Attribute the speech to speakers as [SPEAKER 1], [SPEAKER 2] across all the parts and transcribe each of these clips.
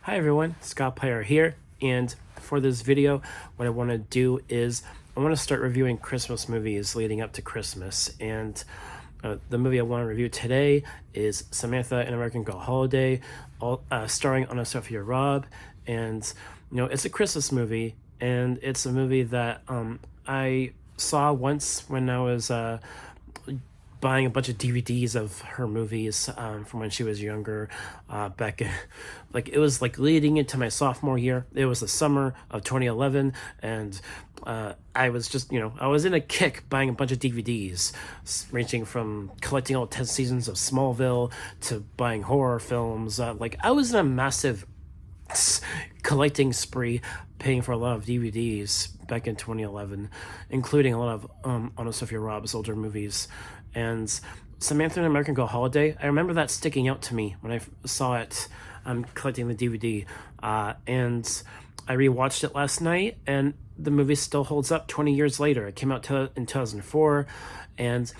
[SPEAKER 1] Hi everyone, Scottiplier here, and for this video, what I want to do is I want to start reviewing Christmas movies leading up to Christmas, and the movie I want to review today is Samantha, an American Girl Holiday, starring AnnaSophia Robb, and it's a Christmas movie, and it's a movie that I saw once when I was buying a bunch of DVDs of her movies from when she was younger, back like it was like leading into my sophomore year. It was the summer of 2011, and I was just I was in a kick buying a bunch of DVDs, ranging from collecting all 10 seasons of Smallville to buying horror films. Like I was in a massive collecting spree, paying for a lot of DVDs back in 2011, including a lot of AnnaSophia Robb's older movies. And Samantha, an American Girl Holiday, I remember that sticking out to me when I saw it collecting the DVD, and I rewatched it last night, and the movie still holds up 20 years later. It came out in 2004, and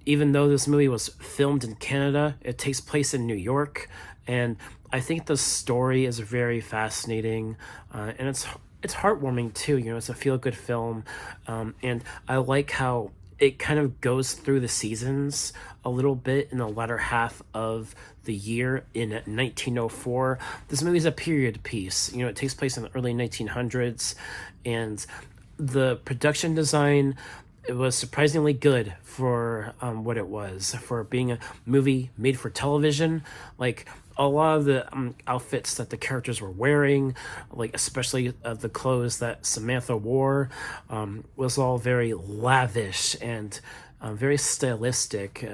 [SPEAKER 1] even though this movie was filmed in Canada, it takes place in New York, and I think the story is very fascinating, and it's heartwarming too. It's a feel-good film, and I like how it kind of goes through the seasons a little bit in the latter half of the year in 1904. This movie is a period piece. It takes place in the early 1900s, and the production design, it was surprisingly good for what it was, for being a movie made for television. Like a lot of the outfits that the characters were wearing, like especially the clothes that Samantha wore, was all very lavish and very stylistic,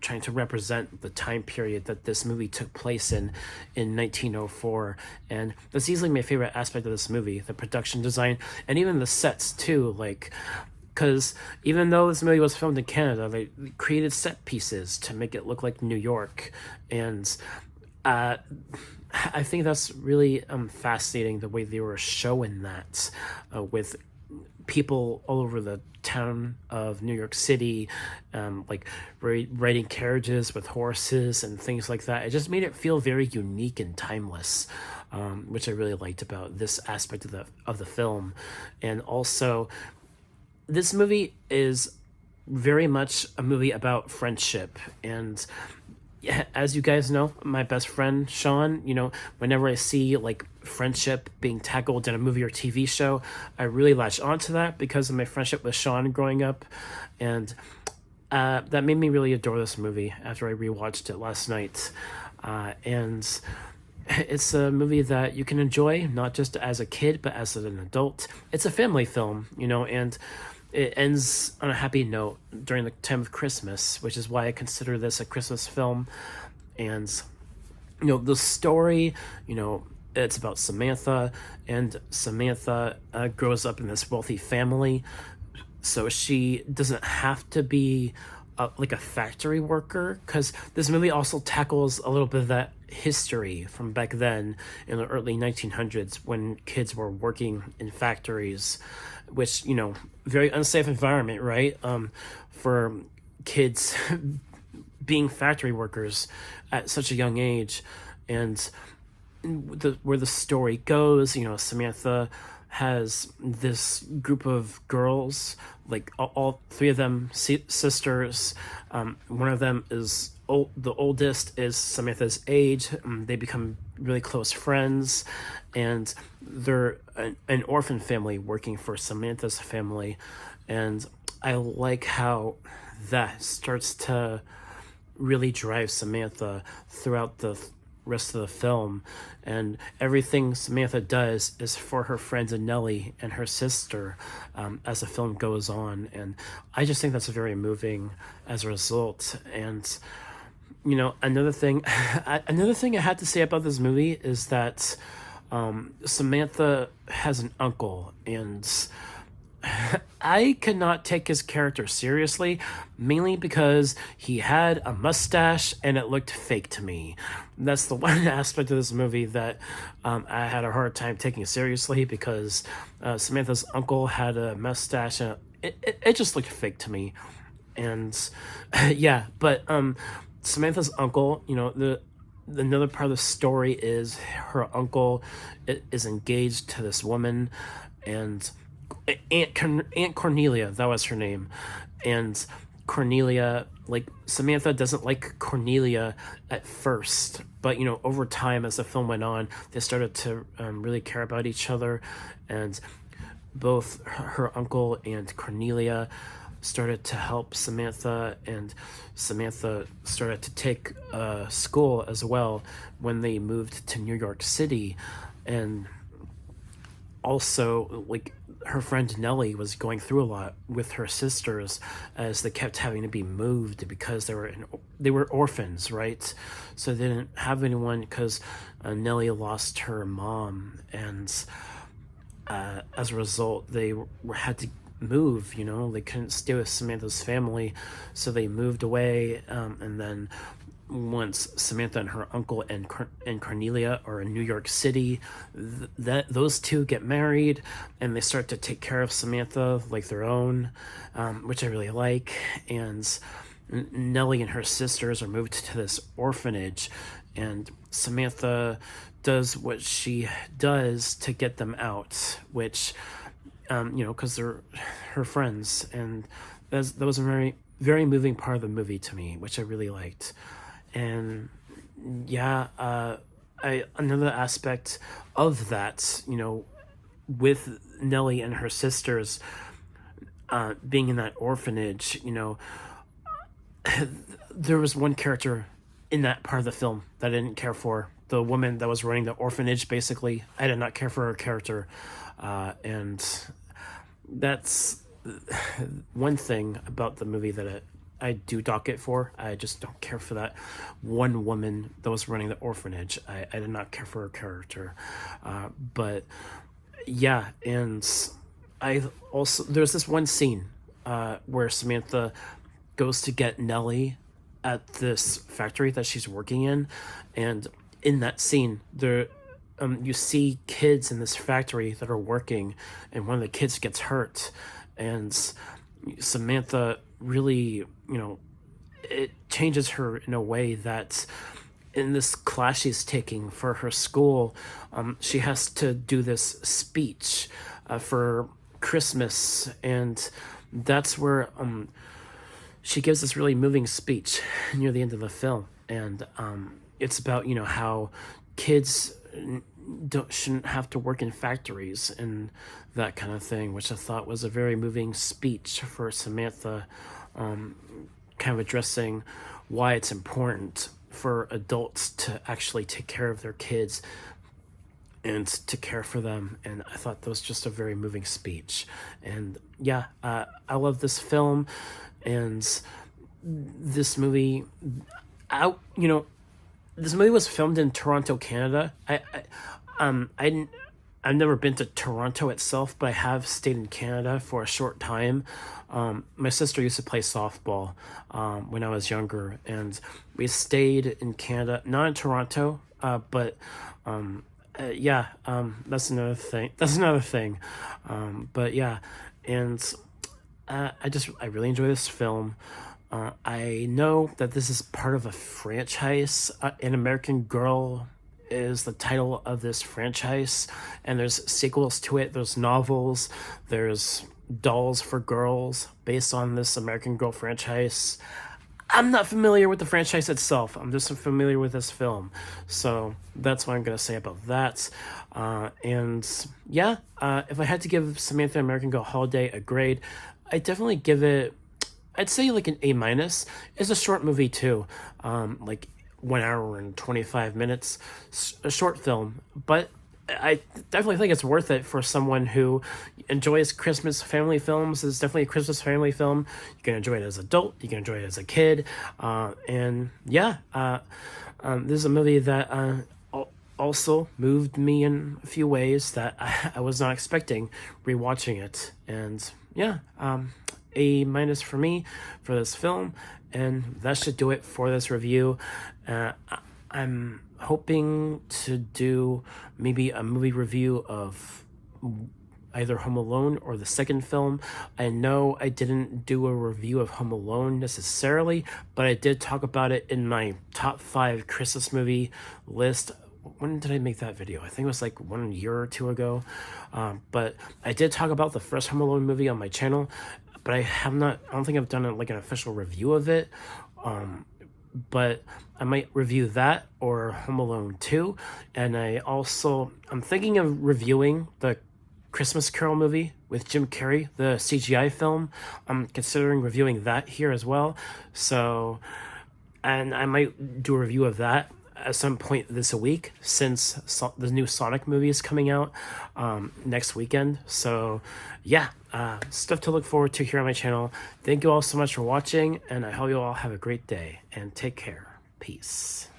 [SPEAKER 1] trying to represent the time period that this movie took place in 1904. And that's easily my favorite aspect of this movie, the production design, and even the sets too. Like, because even though this movie was filmed in Canada, they created set pieces to make it look like New York, and I think that's really fascinating, the way they were showing that, with people all over the town of New York City, like riding carriages with horses and things like that. It just made it feel very unique and timeless, which I really liked about this aspect of the film. And also, this movie is very much a movie about friendship, and yeah, as you guys know, my best friend Sean, whenever I see like friendship being tackled in a movie or TV show, I really latch onto that because of my friendship with Sean growing up, and that made me really adore this movie after I rewatched it last night. And it's a movie that you can enjoy not just as a kid but as an adult. It's a family film, and it ends on a happy note during the time of Christmas, which is why I consider this a Christmas film. And, the story, it's about Samantha, and Samantha grows up in this wealthy family, so she doesn't have to be like a factory worker, because this movie also tackles a little bit of that history from back then in the early 1900s when kids were working in factories, which very unsafe environment, right? For kids being factory workers at such a young age. And where the story goes, Samantha has this group of girls, like all three of them sisters. One of them is the oldest is Samantha's age. They become really close friends, and they're an orphan family working for Samantha's family. And I like how that starts to really drive Samantha throughout the rest of the film, and everything Samantha does is for her friends and Nelly and her sister, as the film goes on. And I just think that's very moving as a result. And another thing I had to say about this movie is that Samantha has an uncle, and I could not take his character seriously, mainly because he had a mustache and it looked fake to me. That's the one aspect of this movie that I had a hard time taking seriously, because Samantha's uncle had a mustache and it just looked fake to me. And yeah, but Samantha's uncle, another part of the story is her uncle is engaged to this woman, and Aunt Cornelia, that was her name, and Cornelia, like, Samantha doesn't like Cornelia at first, but over time, as the film went on, they started to really care about each other, and both her uncle and Cornelia started to help Samantha, and Samantha started to take school as well when they moved to New York City. And also, like, her friend Nelly was going through a lot with her sisters, as they kept having to be moved because they were orphans, right? So they didn't have anyone, because Nelly lost her mom, and as a result, they had to move. They couldn't stay with Samantha's family, so they moved away. And then once Samantha and her uncle and Cornelia are in New York City, those two get married, and they start to take care of Samantha like their own, which I really like. And Nelly and her sisters are moved to this orphanage, and Samantha does what she does to get them out, which, because they're her friends. And that was a very, very moving part of the movie to me, which I really liked. And another aspect of that, with Nelly and her sisters being in that orphanage, there was one character in that part of the film that I didn't care for. The woman that was running the orphanage, basically, I did not care for her character. And that's one thing about the movie that I do dock it for. I just don't care for that one woman that was running the orphanage. I did not care for her character. But yeah, and there's this one scene where Samantha goes to get Nelly at this factory that she's working in, and in that scene, you see kids in this factory that are working, and one of the kids gets hurt, and Samantha really, it changes her in a way that in this class she's taking for her school, she has to do this speech for Christmas, and that's where she gives this really moving speech near the end of the film. And it's about how kids shouldn't have to work in factories and that kind of thing, which I thought was a very moving speech for Samantha, kind of addressing why it's important for adults to actually take care of their kids and to care for them. And I thought that was just a very moving speech. And yeah, I love this film, and this movie, this movie was filmed in Toronto, Canada. I've never been to Toronto itself, but I have stayed in Canada for a short time. My sister used to play softball when I was younger, and we stayed in Canada, not in Toronto, but that's another thing. But yeah, and I really enjoy this film. I know that this is part of a franchise. An American Girl is the title of this franchise, and there's sequels to it. There's novels, there's dolls for girls based on this American Girl franchise. I'm not familiar with the franchise itself. I'm just familiar with this film. So that's what I'm going to say about that. If I had to give Samantha American Girl Holiday a grade, I'd definitely give it, I'd say like an A-. It's a short movie too. Like 1 hour and 25 minutes, a short film, but I definitely think it's worth it for someone who enjoys Christmas family films. It's definitely a Christmas family film. You can enjoy it as an adult, you can enjoy it as a kid, this is a movie that also moved me in a few ways that I was not expecting rewatching it. And A- for me for this film, and that should do it for this review. I'm hoping to do maybe a movie review of either Home Alone or the second film. I know I didn't do a review of Home Alone necessarily, but I did talk about it in my top 5 Christmas movie list. When did I make that video? I think it was like 1 year or 2 ago. But I did talk about the first Home Alone movie on my channel, but I don't think I've done like an official review of it. But I might review that or Home Alone 2. And I'm thinking of reviewing the Christmas Carol movie with Jim Carrey, the CGI film. I'm considering reviewing that here as well. So, and I might do a review of that at some point this week, since the new Sonic movie is coming out next weekend. So yeah, stuff to look forward to here on my channel. Thank you all so much for watching, and I hope you all have a great day, and take care. Peace.